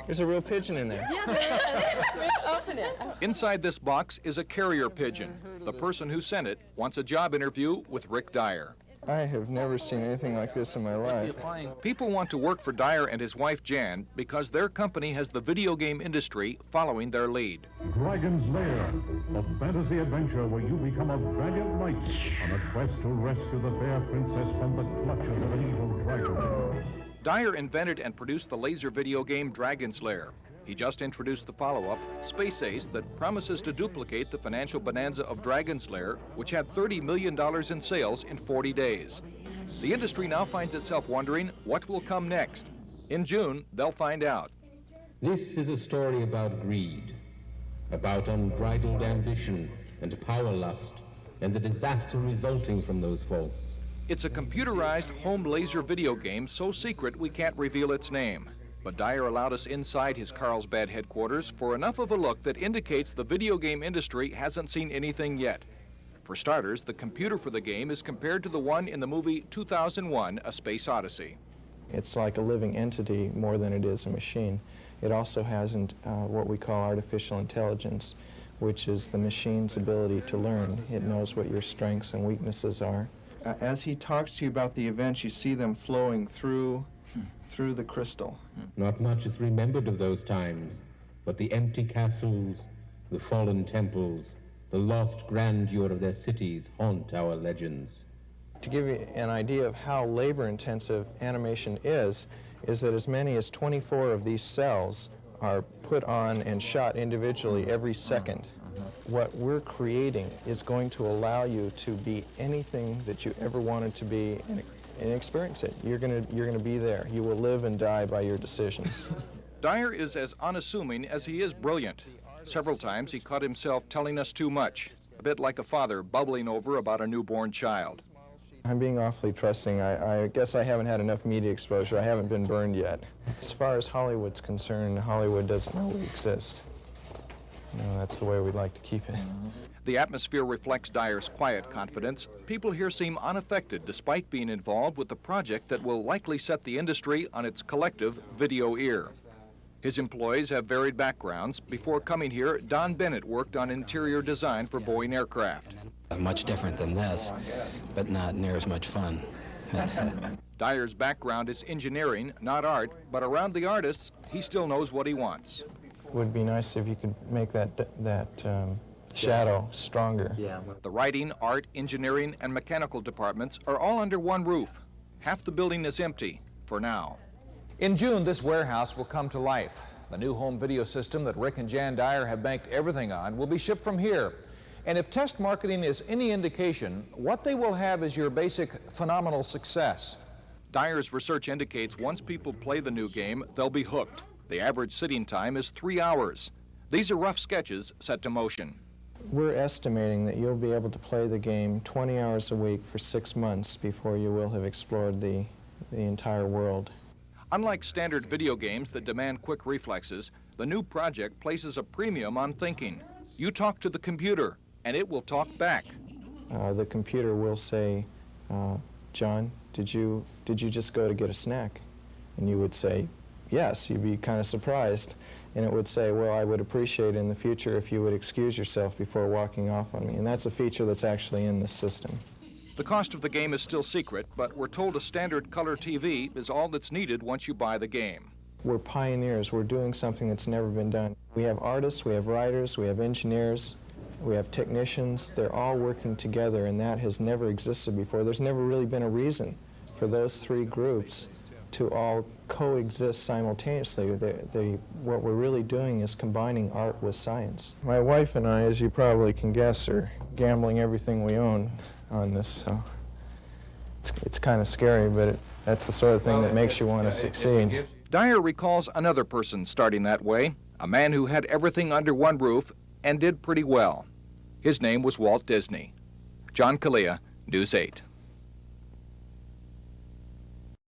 There's a real pigeon in there. Yeah, there is. Open it. Inside this box is a carrier pigeon. The person who sent it wants a job interview with Rick Dyer. I have never seen anything like this in my life. People want to work for Dyer and his wife Jan because their company has the video game industry following their lead. Dragon's Lair, a fantasy adventure where you become a valiant knight on a quest to rescue the fair princess from the clutches of an evil dragon. Dyer invented and produced the laser video game Dragon's Lair. He just introduced the follow-up, Space Ace, that promises to duplicate the financial bonanza of Dragon's Lair, which had $30 million in sales in 40 days. The industry now finds itself wondering what will come next. In June, they'll find out. This is a story about greed, about unbridled ambition and power lust, and the disaster resulting from those faults. It's a computerized home laser video game so secret we can't reveal its name. But Dyer allowed us inside his Carlsbad headquarters for enough of a look that indicates the video game industry hasn't seen anything yet. For starters, the computer for the game is compared to the one in the movie 2001, A Space Odyssey. It's like a living entity more than it is a machine. It also has what we call artificial intelligence, which is the machine's ability to learn. It knows what your strengths and weaknesses are. As he talks to you about the events, you see them flowing through the crystal. Not much is remembered of those times, but the empty castles, the fallen temples, the lost grandeur of their cities haunt our legends. To give you an idea of how labor-intensive animation is that as many as 24 of these cells are put on and shot individually every second. What we're creating is going to allow you to be anything that you ever wanted to be and experience it. You're gonna be there. You will live and die by your decisions. Dyer is as unassuming as he is brilliant. Several times he caught himself telling us too much, a bit like a father bubbling over about a newborn child. I'm being awfully trusting. I guess I haven't had enough media exposure. I haven't been burned yet. As far as Hollywood's concerned, Hollywood doesn't know we exist. That's the way we'd like to keep it. The atmosphere reflects Dyer's quiet confidence. People here seem unaffected despite being involved with the project that will likely set the industry on its collective video ear. His employees have varied backgrounds. Before coming here, Don Bennett worked on interior design for Boeing aircraft. Much different than this, but not near as much fun. Dyer's background is engineering, not art, but around the artists, he still knows what he wants. It would be nice if you could make that shadow stronger. Yeah. The writing, art, engineering, and mechanical departments are all under one roof. Half the building is empty, for now. In June, this warehouse will come to life. The new home video system that Rick and Jan Dyer have banked everything on will be shipped from here. And if test marketing is any indication, what they will have is your basic phenomenal success. Dyer's research indicates once people play the new game, they'll be hooked. The average sitting time is 3 hours. These are rough sketches set to motion. We're estimating that you'll be able to play the game 20 hours a week for 6 months before you will have explored the entire world. Unlike standard video games that demand quick reflexes, the new project places a premium on thinking. You talk to the computer, and it will talk back. The computer will say, John, did you just go to get a snack? And you would say, yes. You'd be kind of surprised. And it would say, well, I would appreciate in the future if you would excuse yourself before walking off on me. And that's a feature that's actually in this system. The cost of the game is still secret, but we're told a standard color TV is all that's needed once you buy the game. We're pioneers. We're doing something that's never been done. We have artists, we have writers, we have engineers, we have technicians. They're all working together, and that has never existed before. There's never really been a reason for those three groups to all coexist simultaneously. What we're really doing is combining art with science. My wife and I, as you probably can guess, are gambling everything we own on this, so it's kind of scary, but that's the sort of thing that makes you want to succeed. Dyer recalls another person starting that way, a man who had everything under one roof and did pretty well. His name was Walt Disney. John Calia, News 8.